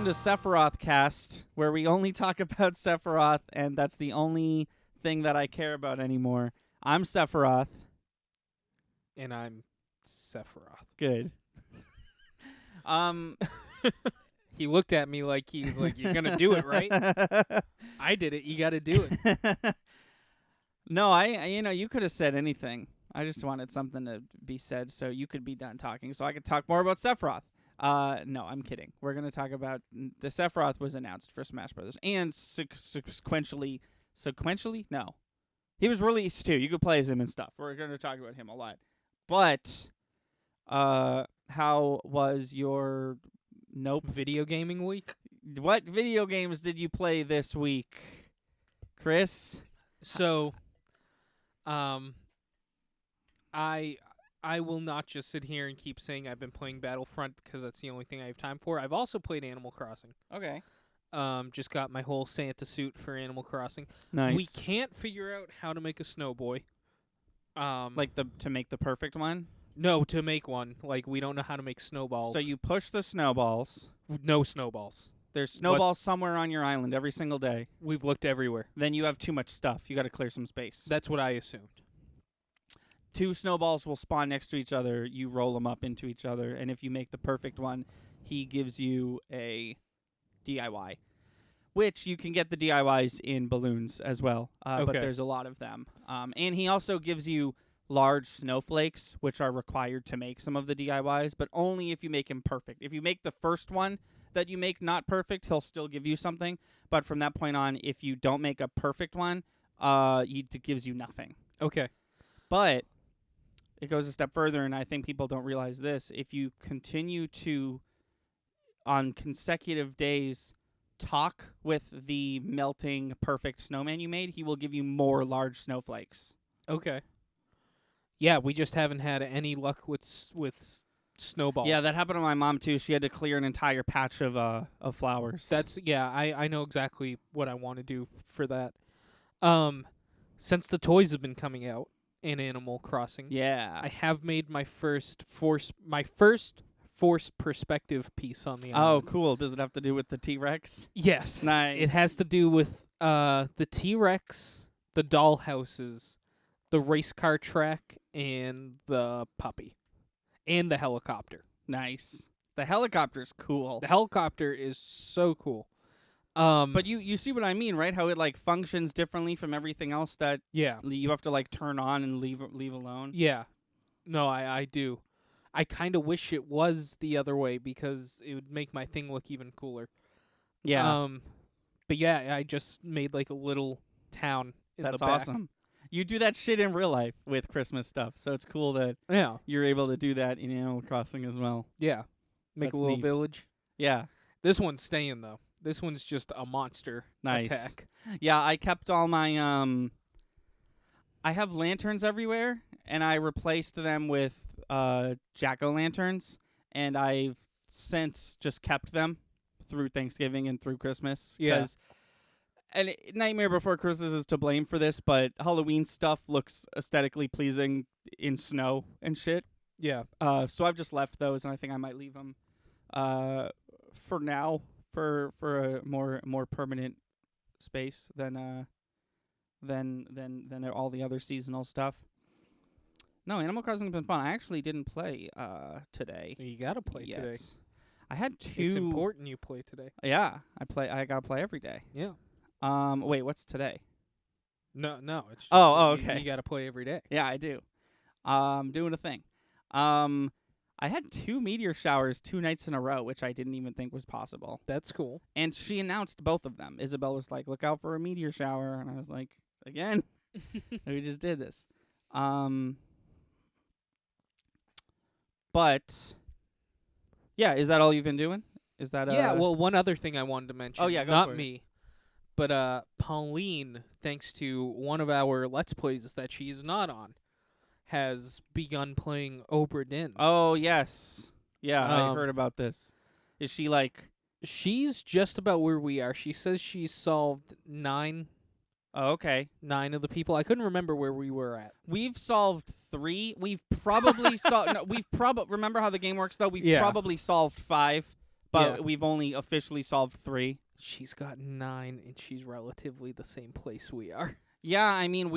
to Sephiroth Cast, where we only talk about Sephiroth, and that's the only thing that I care about anymore. I'm Sephiroth. And I'm Sephiroth. Good. He looked at me like he was like, "You're gonna do it, right?" I did it. You got to do it. No, you could have said anything. I just wanted something to be said so you could be done talking, so I could talk more about Sephiroth. No, I'm kidding. We're going to talk about the Sephiroth was announced for Smash Brothers, and sequentially, no, he was released too. You could play as him and stuff. We're going to talk about him a lot. But, how was your Video gaming week? What video games did you play this week, Chris? So, I will not just sit here and keep saying I've been playing Battlefront because that's the only thing I have time for. I've also played Animal Crossing. Okay. Just got my whole Santa suit for Animal Crossing. Nice. We can't figure out how to make a snowboy. To make the perfect one? No, to make one. Like, we don't know how to make snowballs. So you push the snowballs. No snowballs. There's snowballs somewhere on your island every single day. We've looked everywhere. Then you have too much stuff. You got to clear some space. That's what I assumed. 2 snowballs will spawn next to each other. You roll them up into each other. And if you make the perfect one, he gives you a DIY. Which you can get the DIYs in balloons as well. But there's a lot of them. And he also gives you large snowflakes, which are required to make some of the DIYs, but only if you make him perfect. If you make the first one that you make not perfect, he'll still give you something. But from that point on, if you don't make a perfect one, it gives you nothing. Okay. But it goes a step further, and I think people don't realize this. If you continue to, on consecutive days, talk with the melting perfect snowman you made, he will give you more large snowflakes. Okay. Yeah, we just haven't had any luck with snowballs. Yeah, that happened to my mom too. She had to clear an entire patch of flowers. I know exactly what I want to do for that. Since the toys have been coming out in Animal Crossing, yeah, I have made my first force perspective piece on the island. Oh, cool. Does it have to do with the T-Rex? Yes. Nice. It has to do with the T-Rex, the dollhouses, the race car track, and the puppy. And the helicopter. Nice. The helicopter's cool. The helicopter is so cool. But you see what I mean, right? How it like functions differently from everything else that you have to like turn on and leave alone. Yeah. No, I do. I kind of wish it was the other way because it would make my thing look even cooler. Yeah. But yeah, I just made like a little town in the back. That's awesome. You do that shit in real life with Christmas stuff, so it's cool that you're able to do that in Animal Crossing as well. Yeah. Make That's a little neat. village. Yeah. This one's staying, though. This one's just a monster attack. Yeah, I kept all my I have lanterns everywhere, and I replaced them with jack-o'-lanterns, and I've since just kept them through Thanksgiving and through Christmas. Yeah. And Nightmare Before Christmas is to blame for this, but Halloween stuff looks aesthetically pleasing in snow and shit. Yeah. So I've just left those, and I think I might leave them for now for a more permanent space than all the other seasonal stuff. No, Animal Crossing has been fun. I actually didn't play today. You gotta play yet. today. I had 2. It's important you play today. Yeah, I gotta play every day. Yeah. Wait, what's today? No, it's just okay. You gotta play every day. Yeah, I do. Doing a thing. I had 2 meteor showers 2 nights in a row, which I didn't even think was possible. That's cool. And she announced both of them. Isabel was like, "Look out for a meteor shower," and I was like, "Again?" We just did this. But yeah, is that all you've been doing? Is that yeah? Well, one other thing I wanted to mention. Oh yeah, go not for it. me, but Pauline, thanks to one of our Let's Plays that she's not on, has begun playing Obra Dinn. Oh yes, yeah, I heard about this. Is she like? She's just about where we are. She says she's solved 9. Oh, okay. 9 of the people. I couldn't remember where we were at. We've solved 3. We've probably solved. No, remember how the game works though. We've probably solved 5, but we've only officially solved 3. She's got 9, and she's relatively the same place we are. Yeah, I mean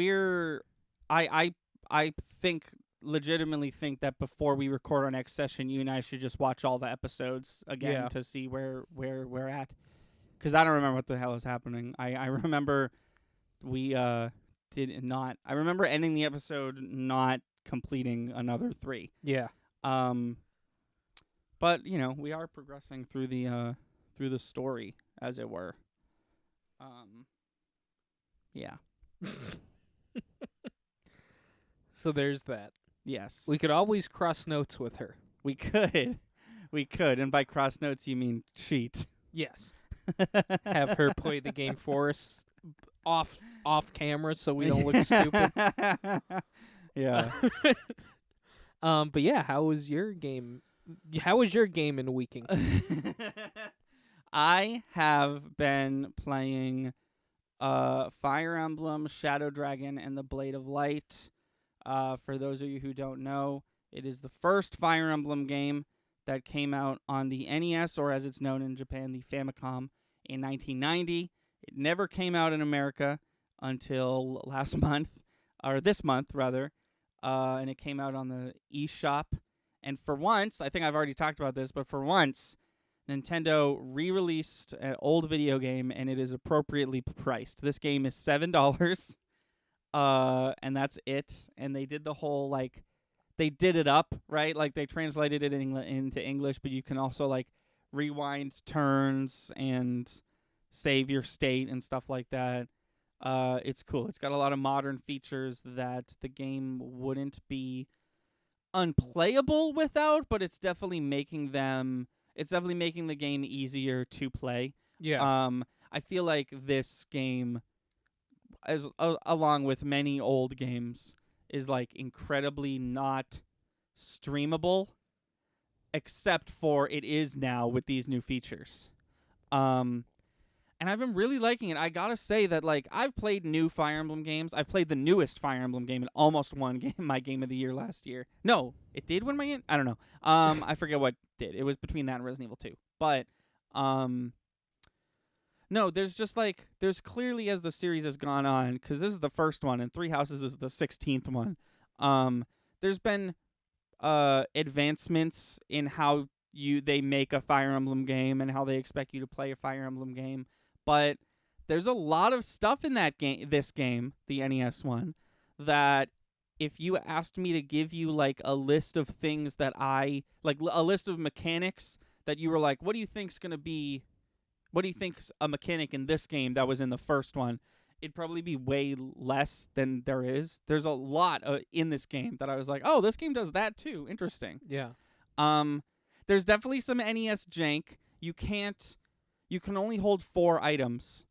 I think legitimately think that before we record our next session, you and I should just watch all the episodes again to see where we're at. Because I don't remember what the hell is happening. I remember we did not. I remember ending the episode not completing another 3. Yeah. But we are progressing through the story, as it were. Yeah. So there's that. Yes. We could always cross notes with her. We could. And by cross notes, you mean cheat. Yes. Have her play the game for us off camera so we don't look stupid. Yeah. But yeah, how was your game? How was your game in Weeking? I have been playing Fire Emblem, Shadow Dragon, and the Blade of Light. For those of you who don't know, it is the first Fire Emblem game that came out on the NES, or as it's known in Japan, the Famicom, in 1990. It never came out in America until last month, or this month, rather, and it came out on the eShop. And for once, I think I've already talked about this, but for once, Nintendo re-released an old video game, and it is appropriately priced. This game is $7, and that's it. And they did the whole, they did it up, right? Like, they translated it into English, but you can also, rewind turns and save your state and stuff like that. It's cool. It's got a lot of modern features that the game wouldn't be unplayable without, but it's definitely making the game easier to play. Yeah. I feel like this game, along with many old games, is incredibly not streamable, except for it is now with these new features. And I've been really liking it. I gotta say that, I've played new Fire Emblem games. I've played the newest Fire Emblem game. It almost won my Game of the Year last year. No, it did win my game? I don't know. I forget what did. It was between that and Resident Evil 2. But, no, there's just, there's clearly, as the series has gone on, because this is the first one, and Three Houses is the 16th one, there's been advancements in how they make a Fire Emblem game and how they expect you to play a Fire Emblem game. But there's a lot of stuff in this game, the NES one, that if you asked me to give you a list of things that a list of mechanics that you were what do you think's a mechanic in this game that was in the first one, it'd probably be way less than there is. There's a lot in this game that I was oh, this game does that too. Interesting. Yeah. There's definitely some NES jank. You can only hold 4 items,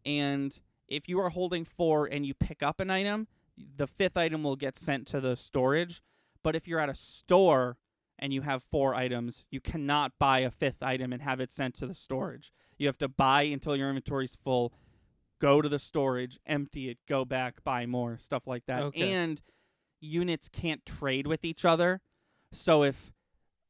and if you are holding 4 and you pick up an item, the 5th item will get sent to the storage. But if you're at a store and you have 4 items, you cannot buy a 5th item and have it sent to the storage. You have to buy until your inventory's full, go to the storage, empty it, go back, buy more, stuff like that. Okay. And units can't trade with each other. So if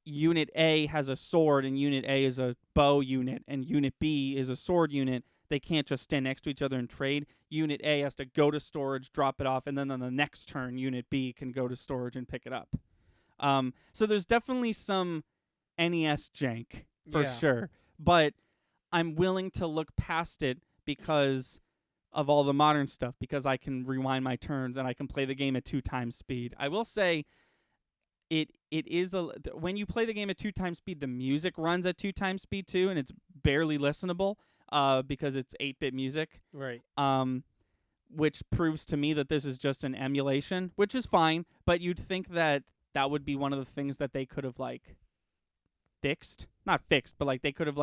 Unit A has a sword and Unit A is a bow unit and Unit B is a sword unit, they can't just stand next to each other and trade. Unit A has to go to storage, drop it off, and then on the next turn, Unit B can go to storage and pick it up. So there's definitely some NES jank for sure, but I'm willing to look past it because of all the modern stuff, because I can rewind my turns and I can play the game at 2 times speed. I will say it is when you play the game at 2 times speed, the music runs at 2 times speed too, and it's barely listenable because it's 8-bit music. Right. Which proves to me that this is just an emulation, which is fine, but you'd think that would be one of the things that they could have fixed. Not fixed, but they could have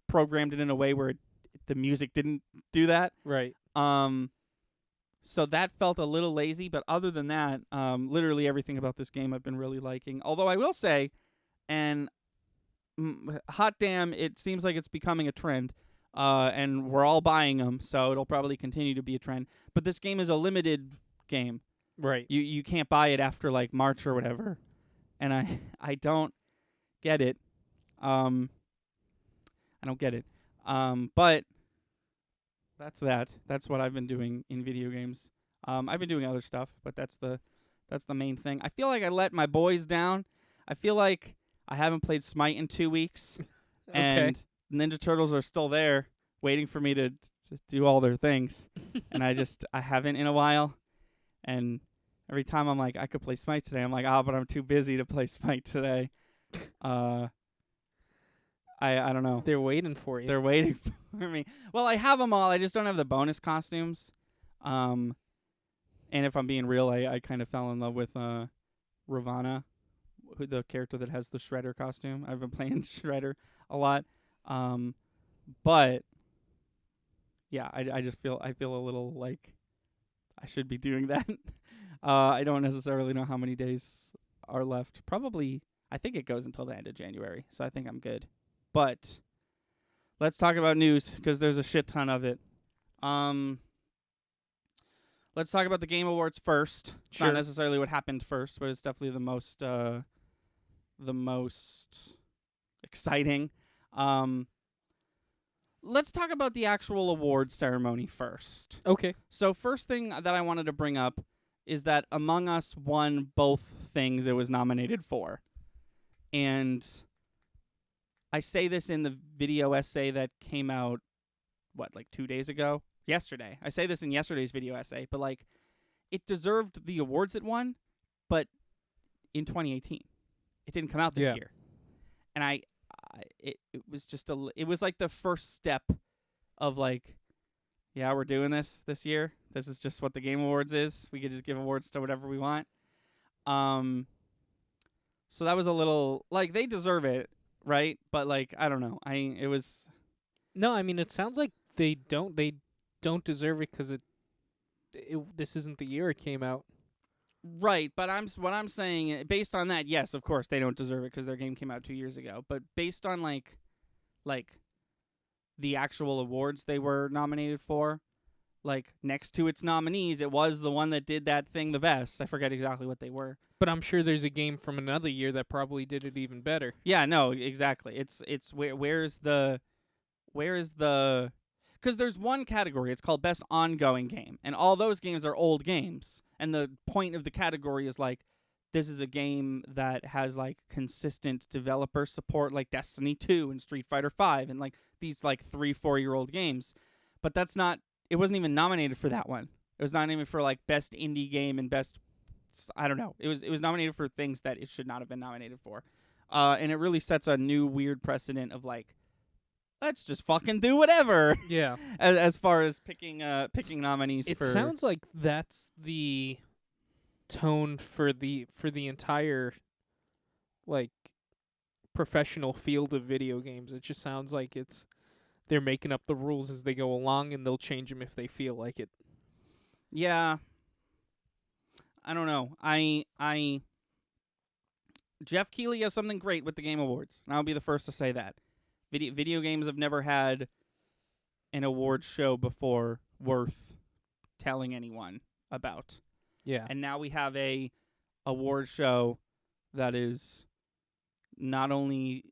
programmed it in a way where the music didn't do that. Right. So that felt a little lazy, but other than that, literally everything about this game I've been really liking. Although I will say, and hot damn, it seems like it's becoming a trend, and we're all buying them, so it'll probably continue to be a trend. But this game is a limited game. Right. You can't buy it after March or whatever, and I don't get it. I don't get it. But that's that. That's what I've been doing in video games. I've been doing other stuff, but that's the main thing. I feel like I let my boys down. I feel like I haven't played Smite in 2 weeks, Okay. and Ninja Turtles are still there, waiting for me to do all their things, and I haven't in a while, and every time I'm like, I could play Smite today, I'm like, but I'm too busy to play Smite today. I don't know. They're waiting for you. They're waiting for me. Well, I have them all. I just don't have the bonus costumes. And if I'm being real, I kind of fell in love with Ravana, the character that has the Shredder costume. I've been playing Shredder a lot. But yeah, I just feel a little like I should be doing that. I don't necessarily know how many days are left. Probably, I think it goes until the end of January, so I think I'm good. But let's talk about news, because there's a shit ton of it. Let's talk about the Game Awards first. It's Sure. not necessarily what happened first, but it's definitely the most exciting. Let's talk about the actual awards ceremony first. Okay. So first thing that I wanted to bring up is that Among Us won both things it was nominated for. And I say this in the video essay that came out, 2 days ago? Yesterday. I say this in yesterday's video essay, but it deserved the awards it won, but in 2018. It didn't come out this Yeah. year. And it was just it was like the first step of yeah, we're doing this year. This is just what the Game Awards is. We could just give awards to whatever we want. So that was a little they deserve it, right? But I don't know. It was No, I mean it sounds like they don't deserve it because this isn't the year it came out. right. But what I'm saying, based on that, yes, of course they don't deserve it because their game came out 2 years ago. But based on like the actual awards they were nominated for, next to its nominees, it was the one that did that thing the best. I forget exactly what they were. But I'm sure there's a game from another year that probably did it even better. Yeah, no, exactly. It's where is the because there's one category. It's called Best Ongoing Game, and all those games are old games. And the point of the category is this is a game that has consistent developer support, like Destiny 2 and Street Fighter 5, and these 3-4 year old games. But that's not. It wasn't even nominated for that one. It was not even for Best Indie Game and Best. I don't know. It was nominated for things that it should not have been nominated for, and it really sets a new weird precedent of let's just fucking do whatever. Yeah. as far as picking nominees It for. sounds like that's the tone for the entire professional field of video games. It just sounds like they're making up the rules as they go along, and they'll change them if they feel like it. Yeah. I don't know. Jeff Keighley has something great with the Game Awards, and I'll be the first to say that. Video games have never had an award show before worth telling anyone about. Yeah. And now we have a award show that is not only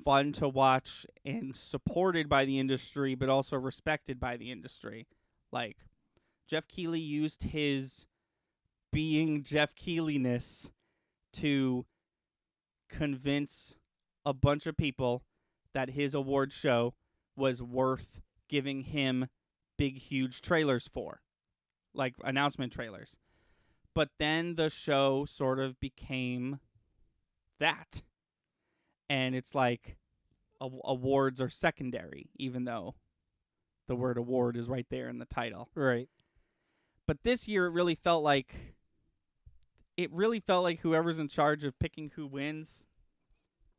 fun to watch and supported by the industry, but also respected by the industry. Jeff Keighley used his being Jeff Keighley-ness to convince a bunch of people that his award show was worth giving him big, huge trailers for, announcement trailers. But then the show sort of became that. And it's awards are secondary, even though the word award is right there in the title. Right. But this year it really felt like whoever's in charge of picking who wins,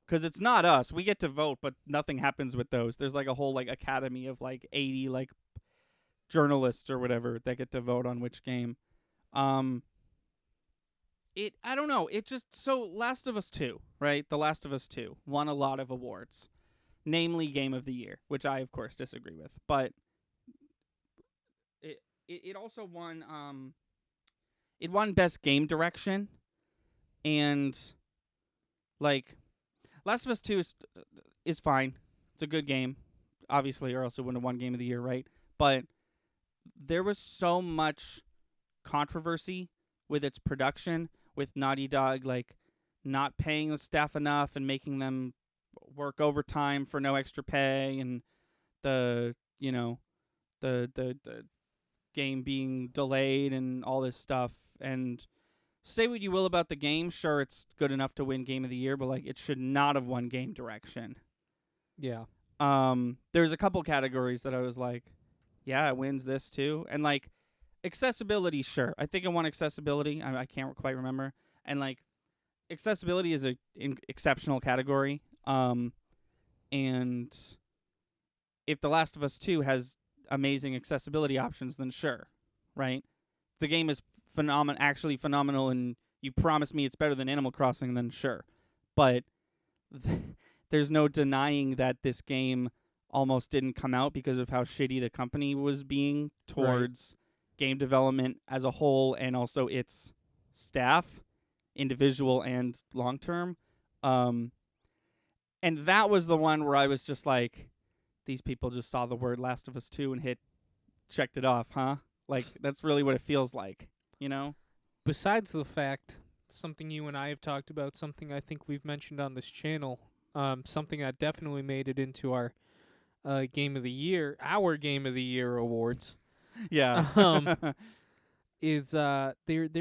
because it's not us. We get to vote, but nothing happens with those. There's a whole academy of 80 journalists or whatever that get to vote on which game. I don't know. It just Last of Us 2, right? The Last of Us 2 won a lot of awards, namely Game of the Year, which I of course disagree with. But it also won it won Best Game Direction, and Last of Us 2 is fine. It's a good game. obviously, or else it wouldn't have won Game of the Year, right? But there was so much controversy with its production, with Naughty Dog like not paying the staff enough and making them work overtime for no extra pay, and the the game being delayed and all this stuff. And say what you will about the game, sure, it's good enough to win Game of the Year, but like it should not have won Game Direction. Yeah. There's a couple categories that I was like, yeah, it wins this too. And like accessibility, sure. I think it won accessibility. I can't quite remember. And like accessibility is a exceptional category. And if The Last of Us 2 has amazing accessibility options, then sure, right? If the game is actually phenomenal, and you promise me it's better than Animal Crossing, then sure. But there's no denying that this game almost didn't come out because of how shitty the company was being towards game development as a whole, and also its staff, individual and long term. And that was the one where I was just like, these people just saw the word Last of Us 2 and checked it off, huh? Like, that's really what it feels like, you know? Besides the fact, something you and I have talked about, something I think we've mentioned on this channel, something that definitely made it into our Game of the Year, our Game of the Year awards, Yeah. is there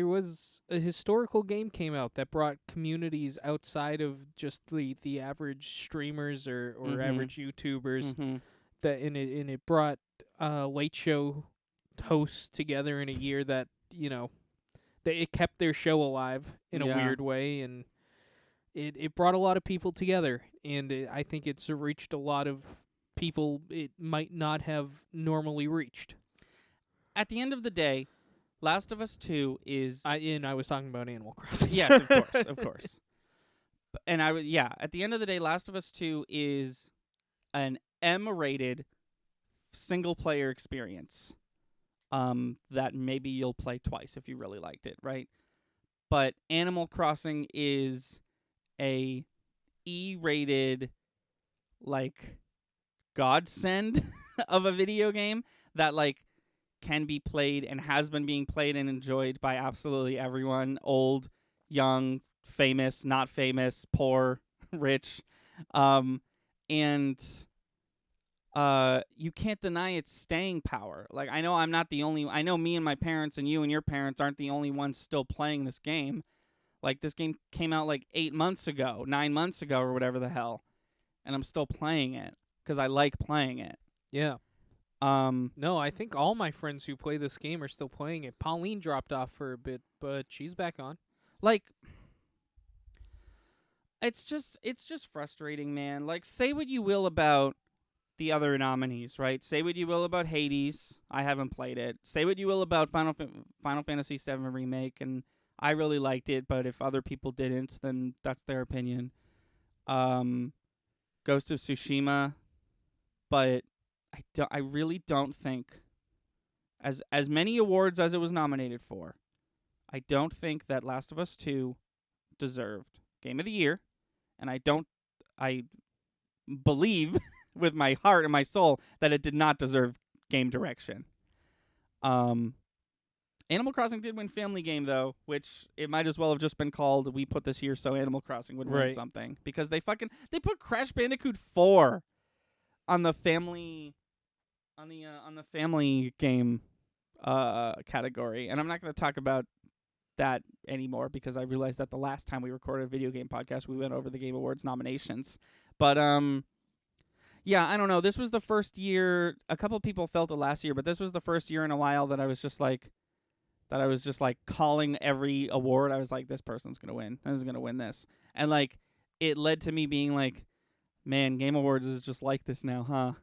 was a historical game came out that brought communities outside of just the average streamers or average YouTubers, that and it brought late show hosts together in a year that it kept their show alive in a weird way, and it brought a lot of people together, and I think it's reached a lot of people it might not have normally reached. At the end of the day, Last of Us 2 is... I was talking about Animal Crossing. Yes, of course. And at the end of the day, Last of Us 2 is an M-rated single-player experience that maybe you'll play twice if you really liked it, right? But Animal Crossing is a E-rated, like, godsend of a video game that, like, can be played and has been being played and enjoyed by absolutely everyone, old, young, famous, not famous, poor, rich. And you can't deny its staying power. Like, I know I'm not the only... I know me and my parents and you and your parents aren't the only ones still playing this game. Like, this game came out like 9 months ago, or whatever the hell. And I'm still playing it because I like playing it. Yeah. No, I think all my friends who play this game are still playing it. Pauline dropped off for a bit, but she's back on. Like, it's just frustrating, man. Like, say what you will about the other nominees, right? Say what you will about Hades. I haven't played it. Say what you will about Final Fantasy VII Remake, and I really liked it, but if other people didn't, then that's their opinion. Ghost of Tsushima, but I really don't think, as many awards as it was nominated for, I don't think that Last of Us 2 deserved Game of the Year, and I believe with my heart and my soul that it did not deserve Game Direction. Animal Crossing did win Family Game, though, which it might as well have just been called "We Put This Here So Animal Crossing Would Win Something," because they put Crash Bandicoot 4 on the family game category, and I'm not going to talk about that anymore because I realized that the last time we recorded a video game podcast, we went over the Game Awards nominations. But yeah, I don't know. This was the first year. A couple people felt it last year, but this was the first year in a while that I was just like calling every award. I was like, this person's going to win. This is going to win this. And like it led to me being like, man, Game Awards is just like this now,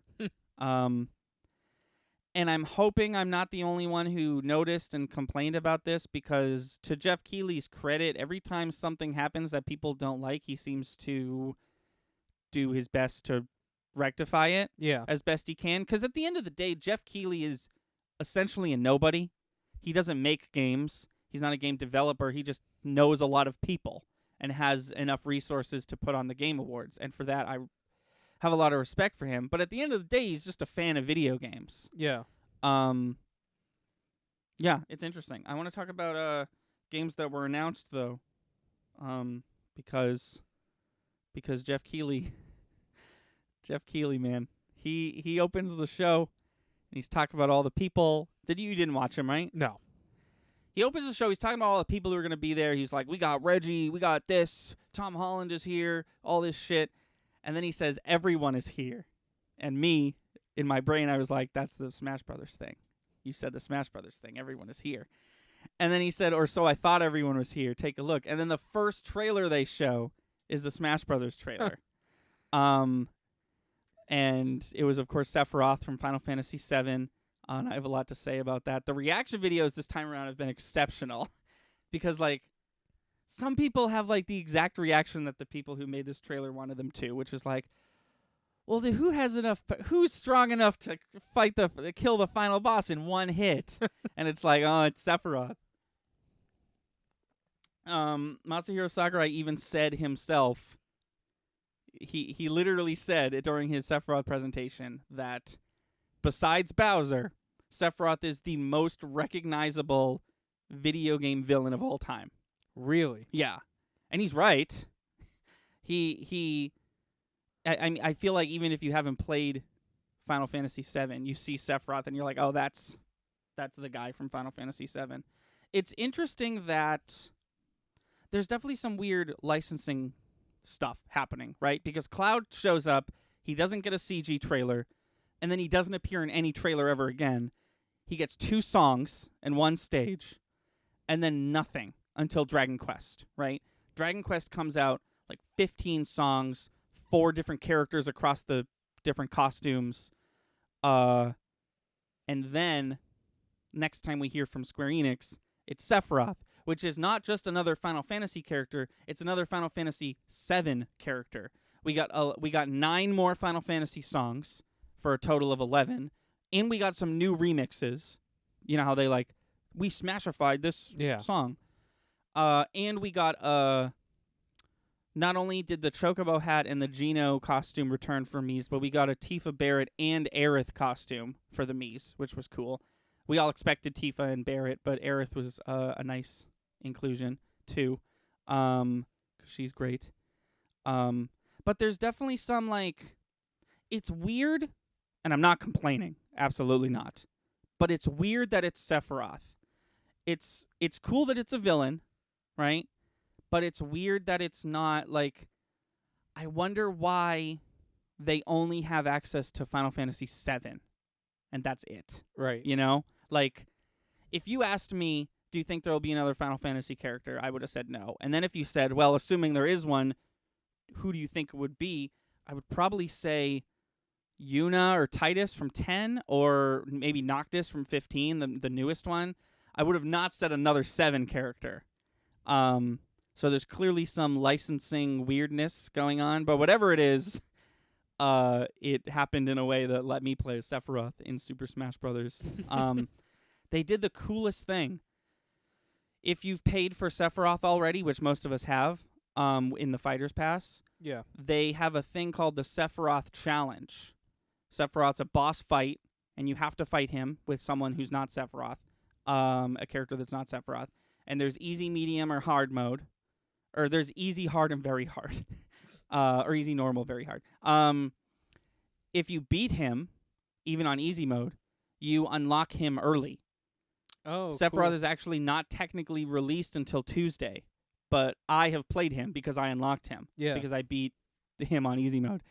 huh? And I'm hoping I'm not the only one who noticed and complained about this, because to Jeff Keighley's credit, every time something happens that people don't like, he seems to do his best to rectify it as best he can. Because at the end of the day, Jeff Keighley is essentially a nobody. He doesn't make games. He's not a game developer. He just knows a lot of people and has enough resources to put on the Game Awards. And for that, have a lot of respect for him. But at the end of the day, he's just a fan of video games. Yeah. Yeah, it's interesting. I want to talk about games that were announced though, because Jeff Keighley, man, he opens the show and he's talking about all the people. You didn't watch him, right? No. He opens the show. He's talking about all the people who are going to be there. He's like, we got Reggie, we got this, Tom Holland is here, all this shit. And then he says, everyone is here. And me, in my brain, I was like, that's the Smash Brothers thing. You said the Smash Brothers thing. Everyone is here. And then he said, or so I thought everyone was here. Take a look. And then the first trailer they show is the Smash Brothers trailer. And it was, of course, Sephiroth from Final Fantasy VII. And I have a lot to say about that. The reaction videos this time around have been exceptional because, like, some people have, like, the exact reaction that the people who made this trailer wanted them to, which is like, well, who's strong enough to kill the final boss in one hit? And it's like, oh, it's Sephiroth. Masahiro Sakurai even said himself, he literally said during his Sephiroth presentation that besides Bowser, Sephiroth is the most recognizable video game villain of all time. Really? Yeah. And he's right. I feel like even if you haven't played Final Fantasy VII, you see Sephiroth and you're like, oh, that's the guy from Final Fantasy VII. It's interesting that there's definitely some weird licensing stuff happening, right? Because Cloud shows up, he doesn't get a CG trailer, and then he doesn't appear in any trailer ever again. He gets 2 songs and 1 stage, and then nothing until Dragon Quest, right? Dragon Quest comes out, like 15 songs, 4 different characters across the different costumes. And then, next time we hear from Square Enix, it's Sephiroth, which is not just another Final Fantasy character, it's another Final Fantasy VII character. We got 9 more Final Fantasy songs, for a total of 11, and we got some new remixes. You know how they we smashified this song. And we got not only did the Chocobo hat and the Geno costume return for Mii's, but we got a Tifa Barrett and Aerith costume for the Mii's, which was cool. We all expected Tifa and Barrett, but Aerith was a nice inclusion too, 'cause she's great. But there's definitely some it's weird. And I'm not complaining. Absolutely not. But it's weird that it's Sephiroth. It's cool that it's a villain, right? But it's weird that it's not I wonder why they only have access to Final Fantasy VII. And that's it. Right. You know? If you asked me, do you think there will be another Final Fantasy character? I would have said no. And then if you said, well, assuming there is one, who do you think it would be? I would probably say Yuna or Titus from 10, or maybe Noctis from 15, the newest one. I would have not said another 7 character. So there's clearly some licensing weirdness going on, but whatever it is, it happened in a way that let me play Sephiroth in Super Smash Brothers. They did the coolest thing. If you've paid for Sephiroth already, which most of us have, in the Fighter's Pass, they have a thing called the Sephiroth Challenge. Sephiroth's a boss fight, and you have to fight him with someone who's not Sephiroth, a character that's not Sephiroth. And there's easy, medium, or hard mode. Or there's easy, hard, and very hard. Or easy, normal, very hard. If you beat him, even on easy mode, you unlock him early. Oh, Sephiroth cool. is actually not technically released until Tuesday, but I have played him because I unlocked him. Yeah. Because I beat him on easy mode.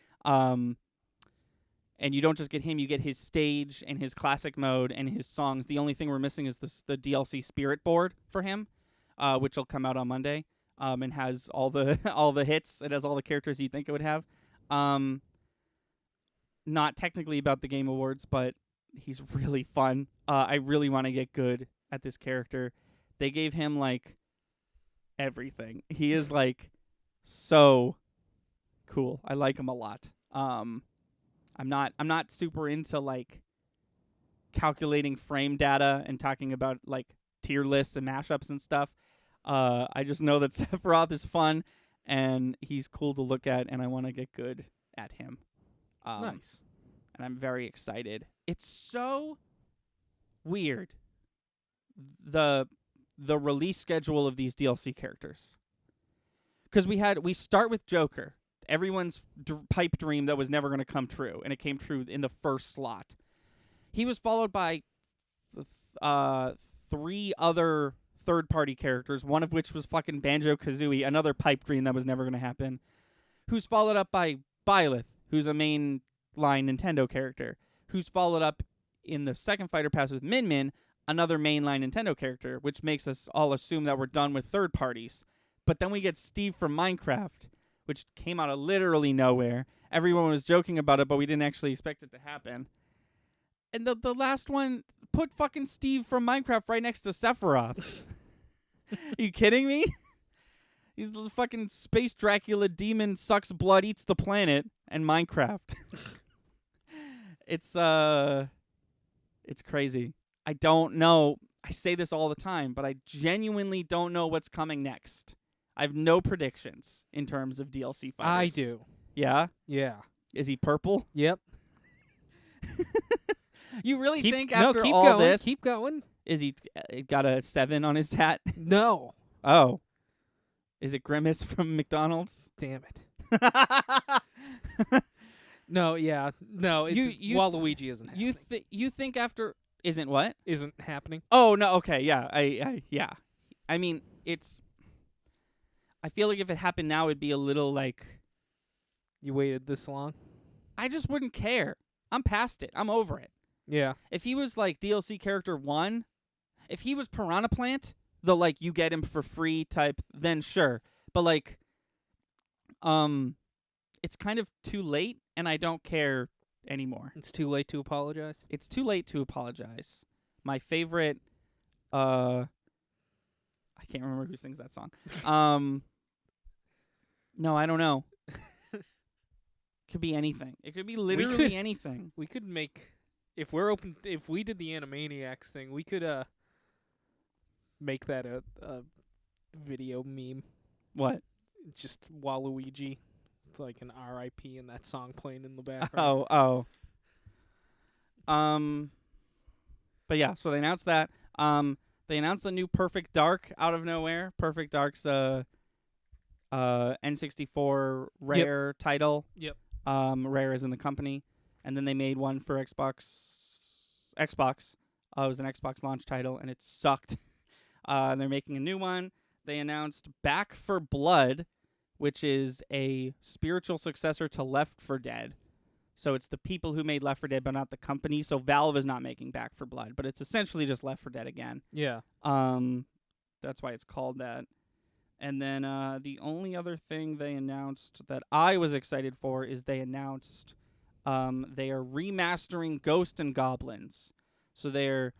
And you don't just get him, you get his stage and his classic mode and his songs. The only thing we're missing is the DLC Spirit board for him, which will come out on Monday, and has all the hits. It has all the characters you'd think it would have. Not technically about the Game Awards, but he's really fun. I really want to get good at this character. They gave him everything. He is so cool. I like him a lot. I'm not super into calculating frame data and talking about tier lists and mashups and stuff. I just know that Sephiroth is fun and he's cool to look at, and I want to get good at him. Nice. And I'm very excited. It's so weird, the release schedule of these DLC characters. Because we start with Joker, everyone's pipe dream that was never going to come true, and it came true in the first slot. He was followed by 3 other third-party characters, one of which was fucking Banjo-Kazooie, another pipe dream that was never going to happen, who's followed up by Byleth, who's a mainline Nintendo character, who's followed up in the second Fighter Pass with Min Min, another mainline Nintendo character, which makes us all assume that we're done with third parties. But then we get Steve from Minecraft, which came out of literally nowhere. Everyone was joking about it, but we didn't actually expect it to happen. And the last one put fucking Steve from Minecraft right next to Sephiroth. Are you kidding me? He's the fucking space Dracula demon, sucks blood, eats the planet, and Minecraft. It's crazy. I don't know. I say this all the time, but I genuinely don't know what's coming next. I have no predictions in terms of DLC fighters. I do. Yeah? Yeah. Is he purple? Yep. You really think no, after keep all going, this, keep going. is he got a 7 on his hat? No. Oh. Is it Grimace from McDonald's? Damn it. No, yeah. No, it's Waluigi isn't happening. You think after isn't what? Isn't happening. Oh, no, okay, yeah. Yeah. I mean, I feel like if it happened now it'd be a little like You waited this long? I just wouldn't care. I'm past it. I'm over it. Yeah. If he was like DLC character 1, if he was Piranha Plant, the like you get him for free type, then sure. But like it's kind of too late and I don't care anymore. It's too late to apologize. It's too late to apologize. My favorite I can't remember who sings that song. No, I don't know. Could be anything. It could be literally anything. We could make if we did the Animaniacs thing, we could make that a video meme. What? Just Waluigi. It's like an R.I.P. and that song playing in the background. Oh. But yeah, so they announced that. They announced a new Perfect Dark out of nowhere. Perfect Dark's N64 Rare title. Yep. Rare is in the company. And then they made one for Xbox. It was an Xbox launch title, and it sucked. And they're making a new one. They announced Back for Blood, which is a spiritual successor to Left 4 Dead. So it's the people who made Left 4 Dead, but not the company. So Valve is not making Back for Blood, but it's essentially just Left 4 Dead again. Yeah. That's why it's called that. And then the only other thing they announced that I was excited for is they announced they are remastering Ghosts and Goblins. So they're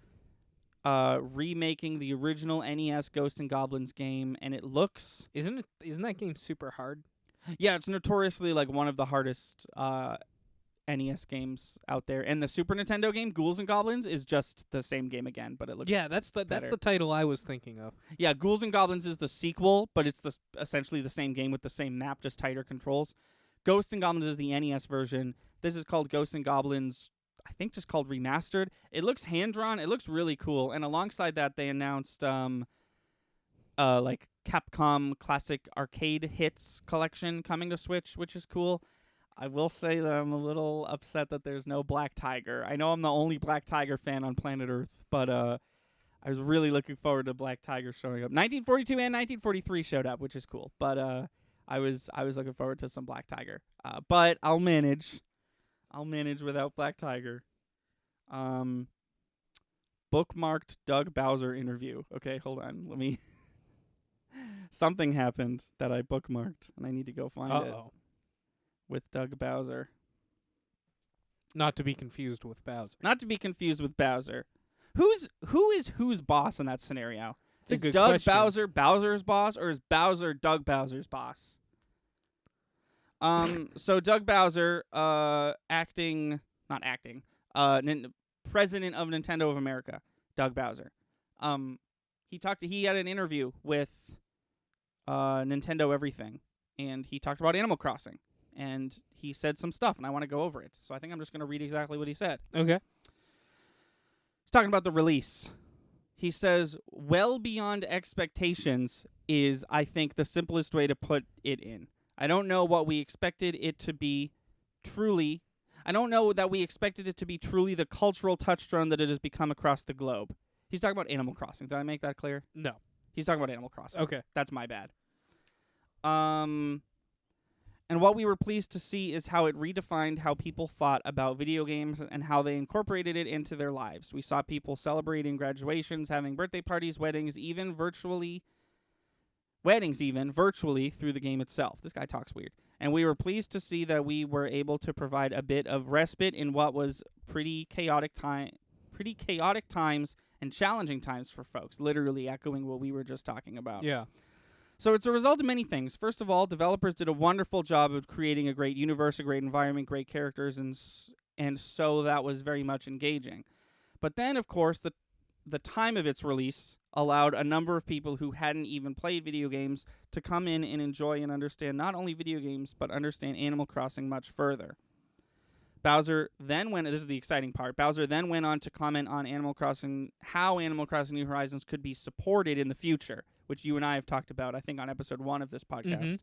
remaking the original NES Ghosts and Goblins game, and it looks... Isn't that game super hard? Yeah, it's notoriously like one of the hardest NES games out there. And the Super Nintendo game, Ghouls and Goblins, is just the same game again, but it looks that's the title I was thinking of. Yeah, Ghouls and Goblins is the sequel, but it's essentially the same game with the same map, just tighter controls. Ghosts and Goblins is the NES version. This is called Ghosts and Goblins, I think just called Remastered. It looks hand-drawn. It looks really cool. And alongside that, they announced like Capcom Classic Arcade Hits collection coming to Switch, which is cool. I will say that I'm a little upset that there's no Black Tiger. I know I'm the only Black Tiger fan on planet Earth, but I was really looking forward to Black Tiger showing up. 1942 and 1943 showed up, which is cool. But I was looking forward to some Black Tiger. But I'll manage. I'll manage without Black Tiger. Bookmarked Doug Bowser interview. Okay, hold on. Let me... Something happened that I bookmarked, and I need to go find it. With Doug Bowser. Not to be confused with Bowser. Not to be confused with Bowser. Who is whose boss in that scenario? It's is Doug Bowser Bowser's boss, or is Bowser Doug Bowser's boss? So Doug Bowser, president of Nintendo of America, Doug Bowser. He had an interview with Nintendo Everything, and he talked about Animal Crossing. and he said some stuff, and I want to go over it. So I think I'm just going to read exactly what he said. Okay. He's talking about the release. He says, well beyond expectations is, I think, the simplest way to put it in. I don't know what we expected it to be truly. I don't know that we expected it to be truly the cultural touchstone that it has become across the globe. He's talking about Animal Crossing. Did I make that clear? No. He's talking about Animal Crossing. Okay. That's my bad. And what we were pleased to see is how it redefined how people thought about video games and how they incorporated it into their lives. We saw people celebrating graduations, having birthday parties, weddings even virtually through the game itself. This guy talks weird. And we were pleased to see that we were able to provide a bit of respite in what was pretty chaotic times and challenging times for folks, literally echoing what we were just talking about. Yeah. So it's a result of many things. First of all, developers did a wonderful job of creating a great universe, a great environment, great characters, and so that was very much engaging. But then, of course, the time of its release allowed a number of people who hadn't even played video games to come in and enjoy and understand not only video games, but understand Animal Crossing much further. Bowser then went, this is the exciting part, Bowser then went on to comment on Animal Crossing, how Animal Crossing New Horizons could be supported in the future, which you and I have talked about, I think, on episode 1 of this podcast. Mm-hmm.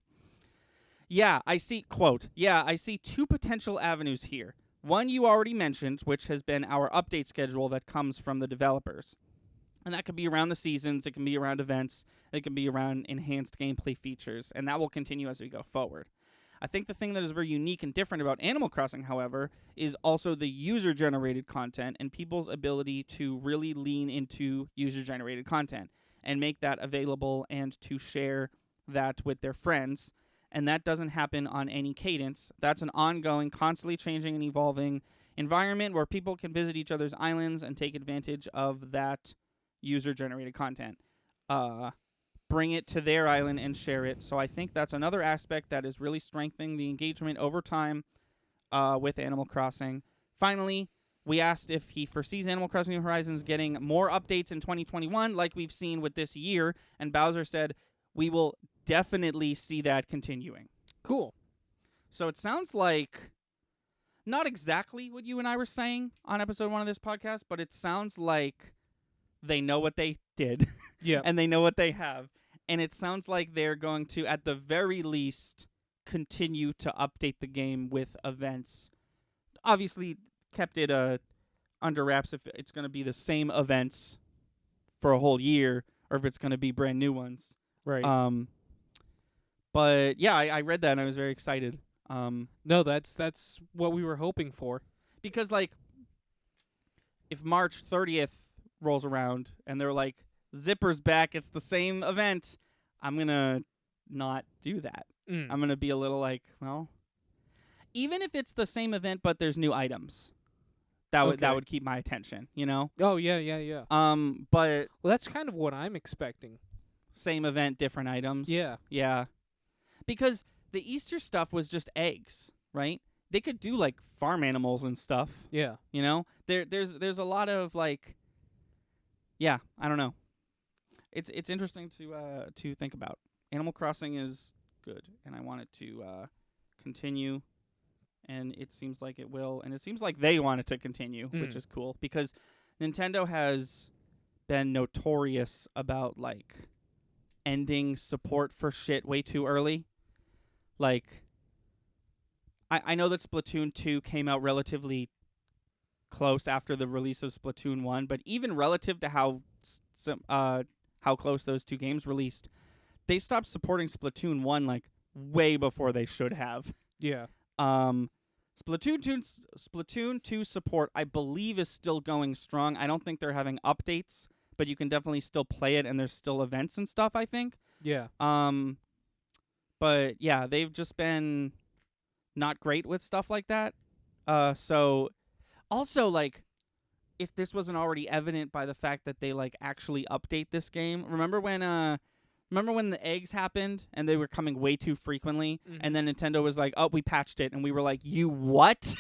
Yeah, I see, quote, I see 2 potential avenues here. One you already mentioned, which has been our update schedule that comes from the developers. And that could be around the seasons, it can be around events, it can be around enhanced gameplay features, and that will continue as we go forward. I think the thing that is very unique and different about Animal Crossing, however, is also the user-generated content and people's ability to really lean into user-generated content and make that available and to share that with their friends. And that doesn't happen on any cadence. That's an ongoing, constantly changing and evolving environment where people can visit each other's islands and take advantage of that user-generated content. Bring it to their island and share it. So I think that's another aspect that is really strengthening the engagement over time with Animal Crossing. Finally, we asked if he foresees Animal Crossing New Horizons getting more updates in 2021 like we've seen with this year, and Bowser said, we will definitely see that continuing. Cool. So it sounds like not exactly what you and I were saying on episode 1 of this podcast, but it sounds like they know what they did. Yeah. And they know what they have. And it sounds like they're going to, at the very least, continue to update the game with events. Obviously, kept it under wraps if it's going to be the same events for a whole year or if it's going to be brand new ones. Right. But yeah, I read that and I was very excited. No, that's what we were hoping for. Because, like, if March 30th rolls around and they're like, Zipper's back, it's the same event, I'm going to not do that. I'm going to be a little like, well, even if it's the same event but there's new items, that would keep my attention, you know? Oh, yeah. But Well, that's kind of what I'm expecting. Same event, different items. Yeah. Yeah. Because the Easter stuff was just eggs, right? They could do, like, farm animals and stuff. Yeah. You know? There's a lot of, like, yeah, I don't know. It's interesting to think about. Animal Crossing is good, and I want it to continue, and it seems like it will, and it seems like they want it to continue, which is cool, because Nintendo has been notorious about, like, ending support for shit way too early. Like, I know that Splatoon 2 came out relatively close after the release of Splatoon 1, but even relative to how close those two games released, they stopped supporting Splatoon 1 like way before they should have. Yeah. Splatoon 2 support, I believe, is still going strong. I don't think they're having updates, but you can definitely still play it, and there's still events and stuff, I think. Yeah. But yeah, they've just been not great with stuff like that. So also, like, if this wasn't already evident by the fact that they, like, actually update this game, remember when the eggs happened and they were coming way too frequently, and then Nintendo was like, oh, we patched it, and we were like, you what?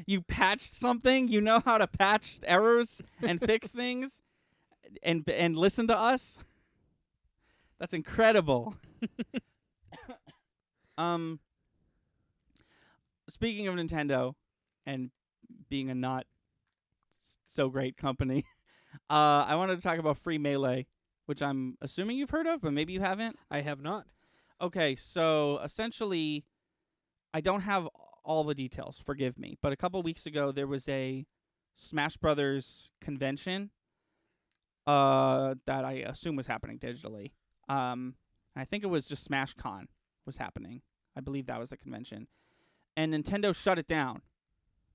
You patched something? You know how to patch errors and fix things and listen to us? That's incredible. speaking of Nintendo and being a not so great company, I wanted to talk about Free Melee, which I'm assuming you've heard of, but maybe you haven't. I have not. Okay, so essentially, I don't have all the details, forgive me, but a couple weeks ago there was a Smash Brothers convention that I assume was happening digitally. I think it was just SmashCon was happening. I believe that was the convention. And Nintendo shut it down.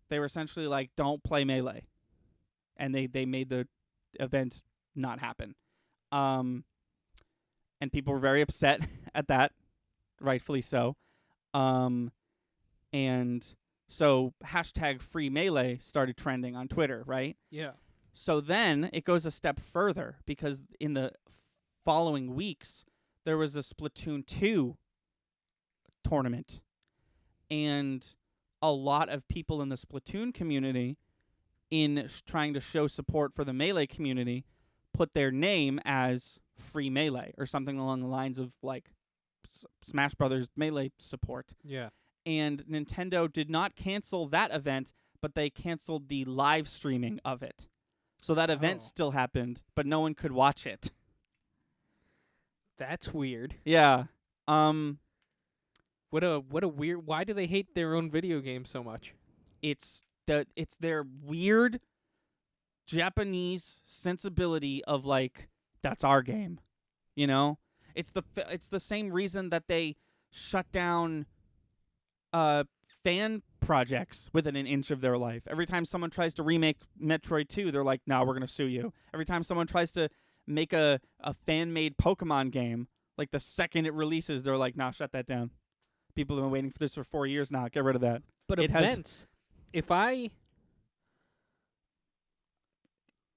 They were essentially like, don't play Melee. And they made the event not happen. And people were very upset at that, rightfully so. And so hashtag Free Melee started trending on Twitter, right? Yeah. So then it goes a step further because in the following weeks, there was a Splatoon 2 tournament. And a lot of people in the Splatoon community, in trying to show support for the Melee community, put their name as Free Melee or something along the lines of like Smash Brothers Melee support. Yeah. And Nintendo did not cancel that event, but they canceled the live streaming of it. So that event still happened, but no one could watch it. That's weird. Yeah. What a weird. Why do they hate their own video game so much? It's their weird Japanese sensibility of like, that's our game. You know? It's the same reason that they shut down fan projects within an inch of their life. Every time someone tries to remake Metroid 2, they're like, "No, we're going to sue you." Every time someone tries to make a fan-made Pokemon game, like the second it releases, they're like, "Nah, shut that down. People have been waiting for this for 4 years now. Get rid of that." But events,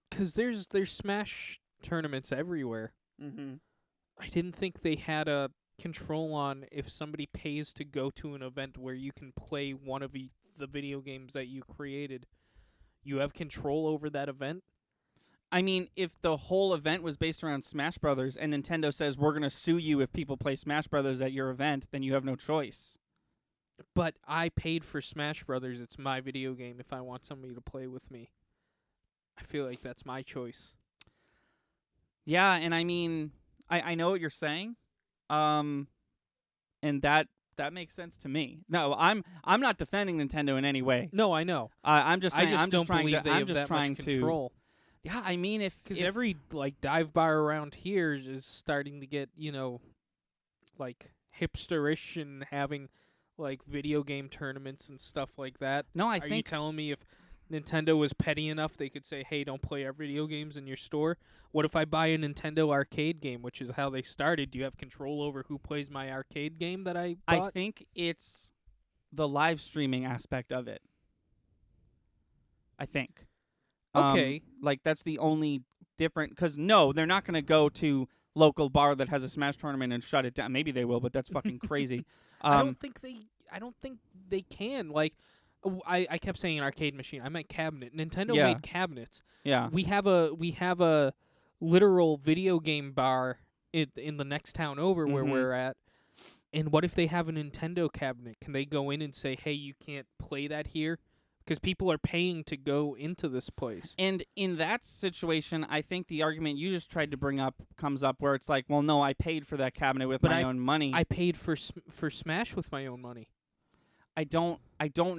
because there's Smash tournaments everywhere. Mm-hmm. I didn't think they had a control on if somebody pays to go to an event where you can play one of the video games that you created. You have control over that event? I mean, if the whole event was based around Smash Brothers and Nintendo says we're going to sue you if people play Smash Brothers at your event, then you have no choice. But I paid for Smash Brothers. It's my video game if I want somebody to play with me. I feel like that's my choice. Yeah, and I mean, I know what you're saying. And that makes sense to me. No, I'm not defending Nintendo in any way. No, I know. I'm just saying, I just don't believe they have that trying much control. Yeah, I mean, because every like dive bar around here is starting to get like hipsterish and having like video game tournaments and stuff like that. No, Are you telling me if Nintendo was petty enough, they could say, "Hey, don't play our video games in your store"? What if I buy a Nintendo arcade game, which is how they started? Do you have control over who plays my arcade game that I bought? I think it's the live streaming aspect of it. I think. Okay. Like, that's the only different... Because, no, they're not going to go to local bar that has a Smash tournament and shut it down. Maybe they will, but that's fucking crazy. I don't think they can. Like... I kept saying an arcade machine. I meant cabinet. Nintendo made cabinets. Yeah. We have a literal video game bar in the next town over where we're at. And what if they have a Nintendo cabinet? Can they go in and say, "Hey, you can't play that here"? Because people are paying to go into this place. And in that situation, I think the argument you just tried to bring up comes up where it's like, well, no, I paid for that cabinet with my own money. I paid for Smash with my own money. I don't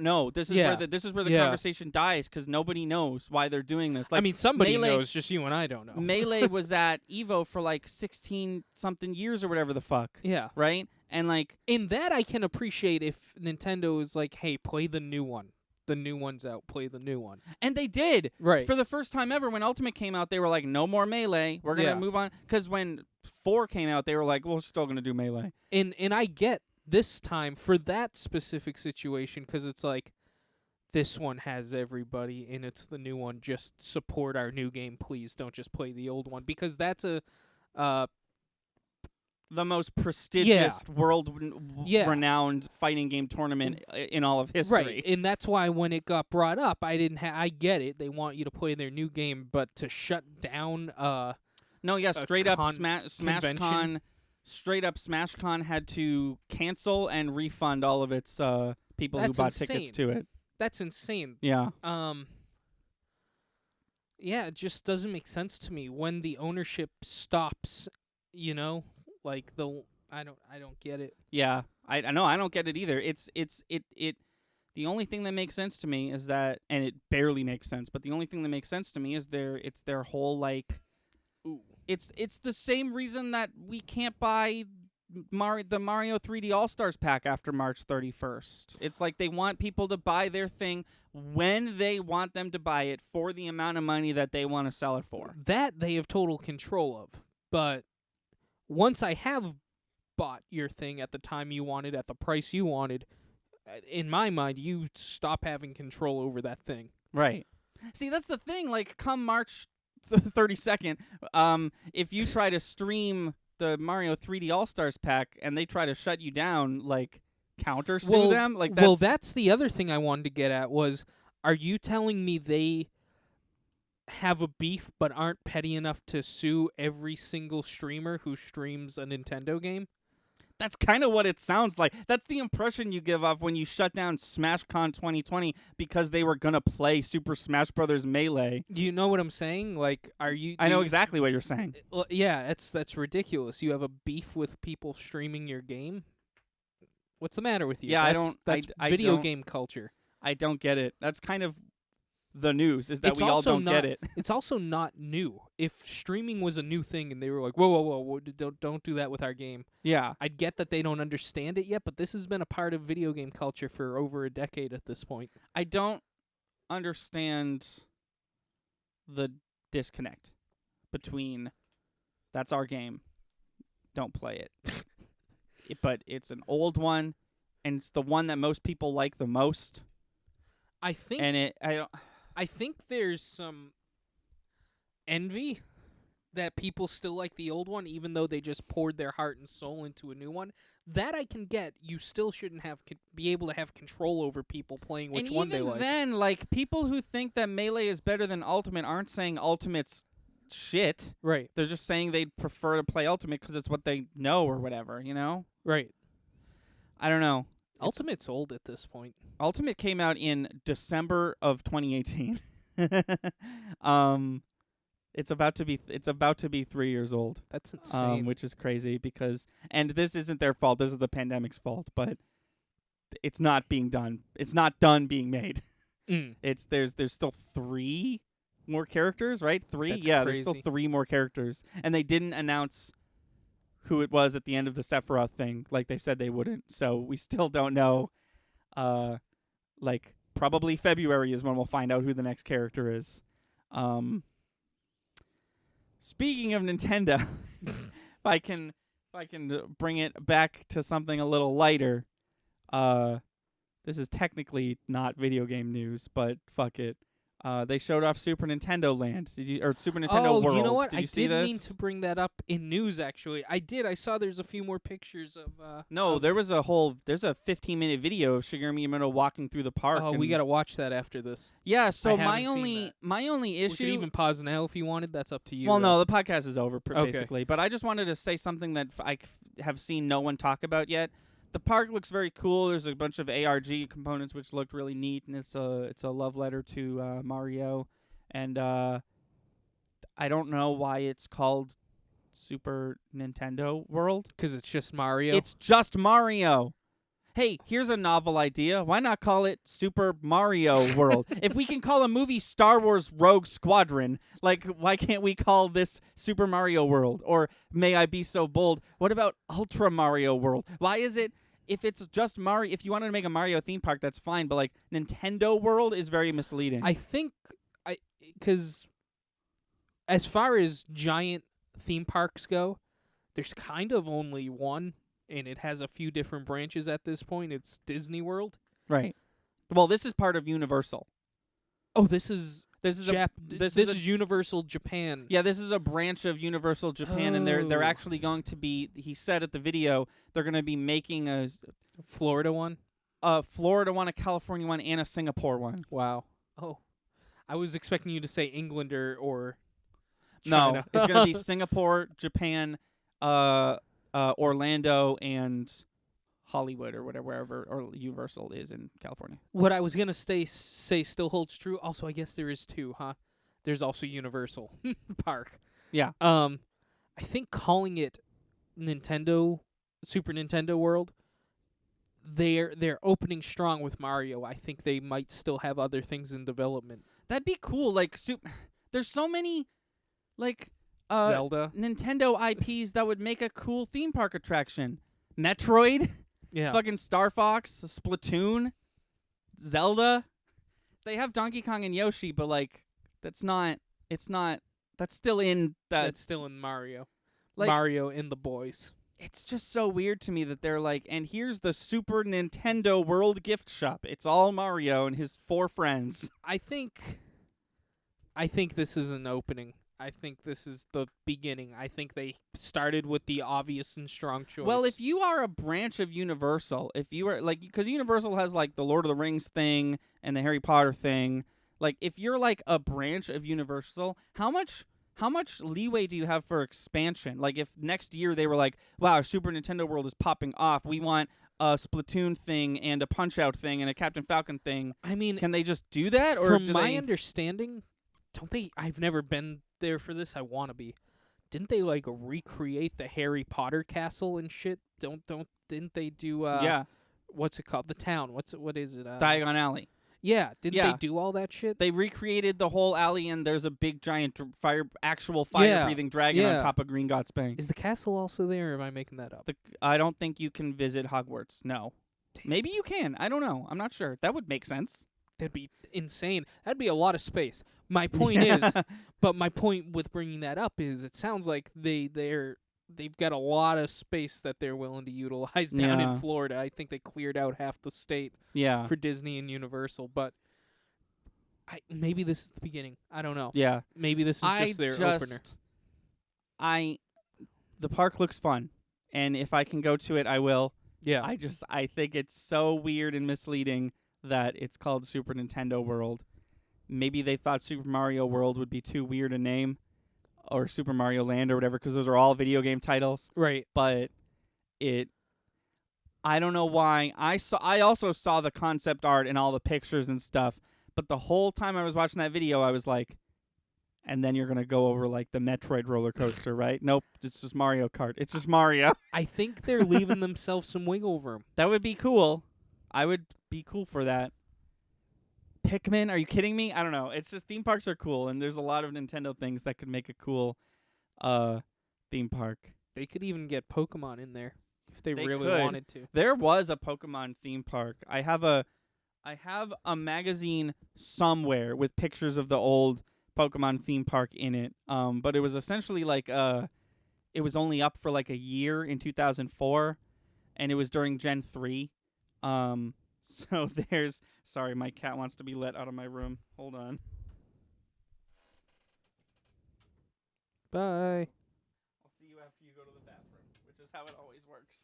know. This is where the conversation dies because nobody knows why they're doing this. Like, I mean, somebody knows, just you and I don't know. Melee was at Evo for like 16 something years or whatever the fuck. Yeah. Right? And like in that I can appreciate if Nintendo is like, "Hey, play the new one. The new one's out. Play the new one." And they did. Right. For the first time ever when Ultimate came out, they were like, "No more Melee. We're going to move on." Cuz when 4 came out, they were like, "We're still going to do Melee." And I get this time for that specific situation because it's like this one has everybody and it's the new one. Just support our new game, please. Don't just play the old one, because that's the most prestigious world-renowned fighting game tournament in all of history. Right, and that's why when it got brought up, I didn't. I get it. They want you to play their new game, but to shut down. Straight up SmashCon. Straight up, SmashCon had to cancel and refund all of its people who That's bought tickets insane. to it. That's insane. Yeah. Yeah, it just doesn't make sense to me when the ownership stops, like I don't get it. Yeah. I know I don't get it either. It the only thing that makes sense to me is that, and it barely makes sense, but the only thing that makes sense to me is their whole like, Ooh. it's the same reason that we can't buy the Mario 3D All-Stars pack after March 31st. It's like they want people to buy their thing when they want them to buy it for the amount of money that they want to sell it for. That they have total control of. But once I have bought your thing at the time you wanted, at the price you wanted, in my mind, you stop having control over that thing. Right. See, that's the thing. Like, come March 32nd, if you try to stream the Mario 3D All-Stars pack and they try to shut you down, like, counter-sue them? Like, that's the other thing I wanted to get at was, are you telling me they have a beef but aren't petty enough to sue every single streamer who streams a Nintendo game? That's kind of what it sounds like. That's the impression you give off when you shut down SmashCon 2020 because they were going to play Super Smash Bros. Melee. You know what I'm saying? Like, I know exactly what you're saying. Well, yeah, that's ridiculous. You have a beef with people streaming your game? What's the matter with you? Yeah, that's video game culture. I don't get it. That's kind of the news, is that It's we all also don't get it. It's also not new. If streaming was a new thing and they were like, whoa, don't do that with our game. Yeah. I'd get that they don't understand it yet, but this has been a part of video game culture for over a decade at this point. I don't understand the disconnect between that's our game, don't play it. But it's an old one, and it's the one that most people like the most. I think I think there's some envy that people still like the old one, even though they just poured their heart and soul into a new one. That I can get. You still shouldn't be able to have control over people playing which one they like. And even then, like, people who think that Melee is better than Ultimate aren't saying Ultimate's shit. Right. They're just saying they'd prefer to play Ultimate because it's what they know or whatever, you know? Right. I don't know. Ultimate's old at this point. Ultimate came out in December of 2018. It's about to be 3 years old. That's insane. Which is crazy and this isn't their fault. This is the pandemic's fault, but it's not being done. It's not done being made. There's still 3 more characters, right? 3? That's yeah, crazy. There's still 3 more characters, and they didn't announce who it was at the end of the Sephiroth thing, like they said they wouldn't. So we still don't know. Like, probably February is when we'll find out who the next character is. Speaking of Nintendo, if I can bring it back to something a little lighter. This is technically not video game news, but fuck it. They showed off Super Nintendo Land. Super Nintendo World? You know what? Did you see this? I didn't mean to bring that up in news, actually. I did. I saw there's a few more pictures of... No, there's a 15-minute video of Shigeru Miyamoto walking through the park. Oh, we got to watch that after this. Yeah, so my only issue... We could even pause now if you wanted. That's up to you. Well, though. no, the podcast is over, basically. But I just wanted to say something that I have seen no one talk about yet. The park looks very cool. There's a bunch of ARG components which looked really neat, and it's a love letter to Mario. And I don't know why it's called Super Nintendo World. Because it's just Mario. It's just Mario. Hey, here's a novel idea. Why not call it Super Mario World? If we can call a movie Star Wars Rogue Squadron, like, why can't we call this Super Mario World? Or May I Be So Bold? What about Ultra Mario World? Why is it, if it's just Mario, if you wanted to make a Mario theme park, that's fine, but, like, Nintendo World is very misleading. I think, because as far as giant theme parks go, there's kind of only one. And it has a few different branches at this point. It's Disney World. Right. Well, this is part of Universal. Oh, this is Universal Japan. Yeah, this is a branch of Universal Japan, and they're actually going to be, he said at the video, they're going to be making a Florida one? A Florida one, a California one, and a Singapore one. Wow. Oh. I was expecting you to say England or China. No, it's going to be Singapore, Japan, Orlando, and Hollywood or whatever, wherever or Universal is in California. What I was gonna say still holds true. Also, I guess there is two, huh? There's also Universal Park. Yeah. I think calling it Super Nintendo World, they're opening strong with Mario. I think they might still have other things in development. That'd be cool. Like, there's so many, like, Zelda, Nintendo IPs that would make a cool theme park attraction. Metroid, yeah, fucking Star Fox, Splatoon, Zelda. They have Donkey Kong and Yoshi, but like, that's still in that's still in Mario. Like, Mario and the boys. It's just so weird to me that they're like, and here's the Super Nintendo World gift shop. It's all Mario and his 4 friends. I think this is an opening. I think this is the beginning. I think they started with the obvious and strong choice. Well, if you are a branch of Universal, if you are like, because Universal has like the Lord of the Rings thing and the Harry Potter thing, like if you're like a branch of Universal, how much leeway do you have for expansion? Like if next year they were like, wow, Super Nintendo World is popping off. We want a Splatoon thing and a Punch-Out thing and a Captain Falcon thing. I mean, can they just do that? Or from my understanding, don't they? I've never been there for this. I want to be. Didn't they like recreate the Harry Potter castle and shit? Didn't they do? Yeah. What's it called? The town. What is it? Diagon Alley. Yeah, didn't they do all that shit? They recreated the whole alley, and there's a big giant fire-breathing dragon on top of Green Got's Bank. Is the castle also there, or am I making that up? I don't think you can visit Hogwarts, no. Damn. Maybe you can. I don't know. I'm not sure. That would make sense. That'd be insane. That'd be a lot of space. My point is, but my point with bringing that up is it sounds like they've got a lot of space that they're willing to utilize down in Florida. I think they cleared out half the state for Disney and Universal, but maybe this is the beginning. I don't know. Yeah. Maybe this is just their opener. The park looks fun, and if I can go to it, I will. Yeah. I think it's so weird and misleading that it's called Super Nintendo World. Maybe they thought Super Mario World would be too weird a name, or Super Mario Land or whatever, because those are all video game titles. Right. But I don't know why. I also saw the concept art and all the pictures and stuff, but the whole time I was watching that video, I was like, and then you're going to go over like the Metroid roller coaster, right? Nope, it's just Mario Kart. It's just Mario. I think they're leaving themselves some wiggle room. That would be cool. I would be cool for that. Pikmin? Are you kidding me? I don't know. It's just theme parks are cool, and there's a lot of Nintendo things that could make a cool theme park. They could even get Pokemon in there if they really could. wanted to. There was a Pokemon theme park. I have a magazine somewhere with pictures of the old Pokemon theme park in it. But it was essentially like it was only up for like a year in 2004, and it was during Gen 3. So sorry, my cat wants to be let out of my room. Hold on. Bye. I'll see you after you go to the bathroom, which is how it always works.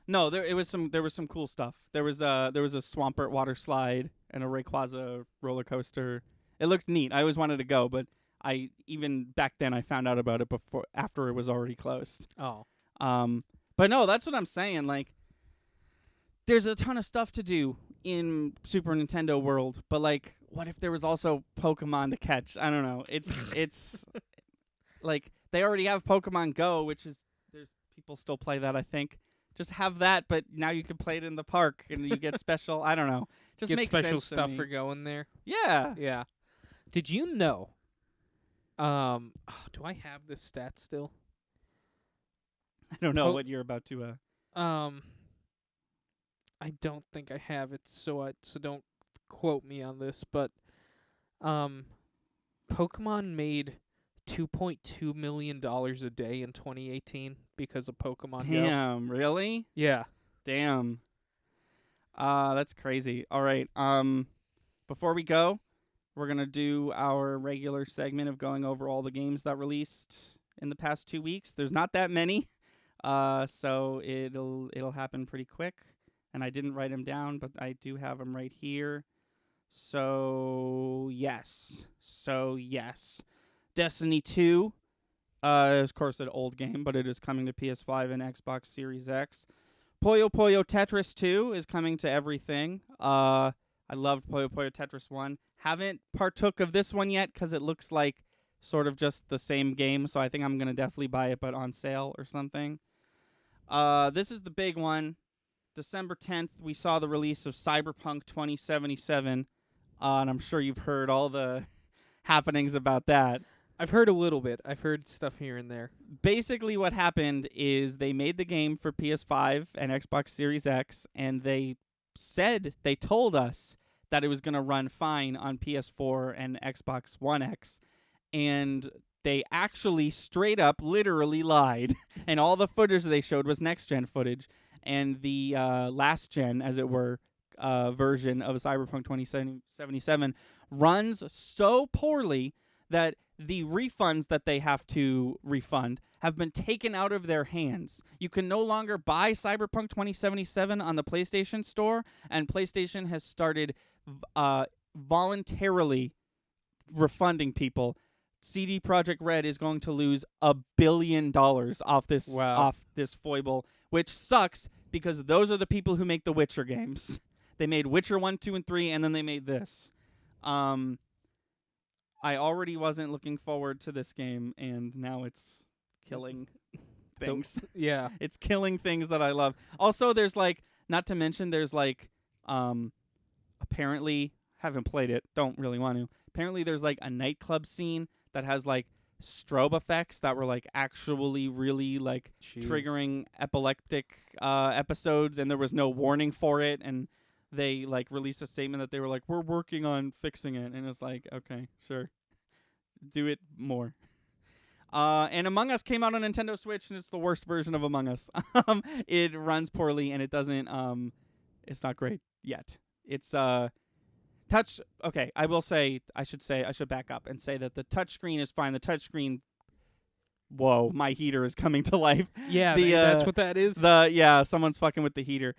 No, there was some cool stuff. There was a Swampert water slide and a Rayquaza roller coaster. It looked neat. I always wanted to go, but even back then I found out about it after it was already closed. Oh. But no, that's what I'm saying. Like, there's a ton of stuff to do in Super Nintendo World, but like, what if there was also Pokemon to catch? I don't know. It's like they already have Pokemon Go, which is there's people still play that, I think. Just have that, but now you can play it in the park and you get special. I don't know. Just get makes special sense to stuff me. for going there. Yeah. Yeah. Did you know? Do I have this stat still? I don't know what you're about to. I don't think I have it, so don't quote me on this. But, Pokemon made $2.2 million a day in 2018 because of Pokemon Go. Damn, really? Yeah. Damn. That's crazy. All right. Before we go, we're gonna do our regular segment of going over all the games that released in the past 2 weeks. There's not that many, so it'll happen pretty quick. And I didn't write them down, but I do have them right here. So yes. Destiny 2 Of course, an old game, but it is coming to PS5 and Xbox Series X. Puyo Puyo Tetris 2 is coming to everything. I loved Puyo Puyo Tetris 1. Haven't partook of this one yet because it looks like sort of just the same game, so I think I'm going to definitely buy it, but on sale or something. This is the big one. December 10th, we saw the release of Cyberpunk 2077, and I'm sure you've heard all the happenings about that. I've heard a little bit. I've heard stuff here and there. Basically, what happened is they made the game for PS5 and Xbox Series X, and they told us that it was going to run fine on PS4 and Xbox One X, and they actually straight up literally lied. And all the footage they showed was next-gen footage, and the last-gen, as it were, version of Cyberpunk 2077 runs so poorly that the refunds that they have to refund have been taken out of their hands. You can no longer buy Cyberpunk 2077 on the PlayStation Store, and PlayStation has started voluntarily refunding people. CD Projekt Red is going to lose $1 billion off this foible, which sucks because those are the people who make the Witcher games. They made Witcher 1, 2, and 3, and then they made this. I already wasn't looking forward to this game, and now it's killing things. Yeah. It's killing things that I love. Also, there's not to mention, there's apparently, haven't played it, don't really want to. Apparently, there's a nightclub scene that has strobe effects that were actually really triggering epileptic episodes, and there was no warning for it, and they released a statement that they were we're working on fixing it, and it's okay, sure, do it more. And Among Us came out on Nintendo Switch, and it's the worst version of Among Us. It runs poorly, and it doesn't it's not great yet. It's touch. Okay, I should back up and say that the touchscreen is fine. The touchscreen. Whoa, my heater is coming to life. Yeah, that's what that is. Someone's fucking with the heater.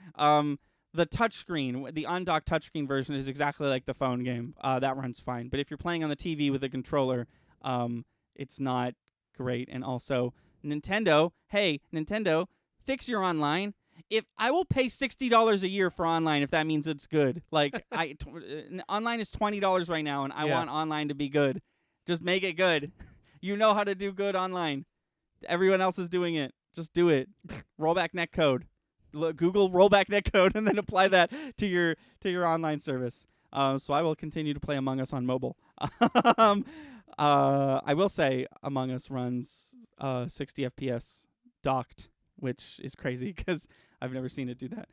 The touchscreen, the undocked touchscreen version is exactly like the phone game. That runs fine. But if you're playing on the TV with a controller, it's not great. And also, Nintendo, fix your online. If I will pay $60 a year for online if that means it's good. Online is $20 right now, and I want online to be good. Just make it good. You know how to do good online. Everyone else is doing it. Just do it. Rollback netcode. Google rollback netcode and then apply that to your online service. So I will continue to play Among Us on mobile. I will say Among Us runs 60 FPS docked, which is crazy because I've never seen it do that.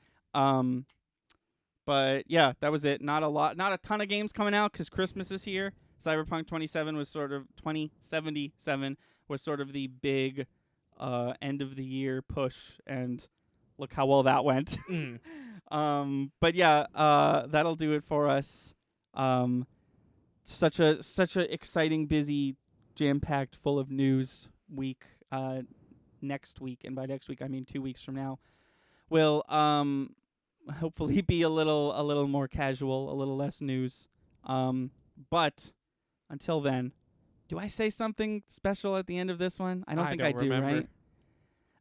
But yeah, that was it. Not a ton of games coming out because Christmas is here. Cyberpunk 2077 was sort of the big end of the year push, and look how well that went. But yeah, that'll do it for us. Such a exciting, busy, jam-packed, full of news week. Next week, and by next week I mean 2 weeks from now, will hopefully be a little more casual, a little less news. But until then, do I say something special at the end of this one? I don't think I do, remember. Right?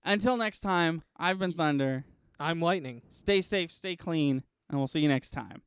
Until next time, I've been Thunder. I'm Lightning. Stay safe, stay clean, and we'll see you next time.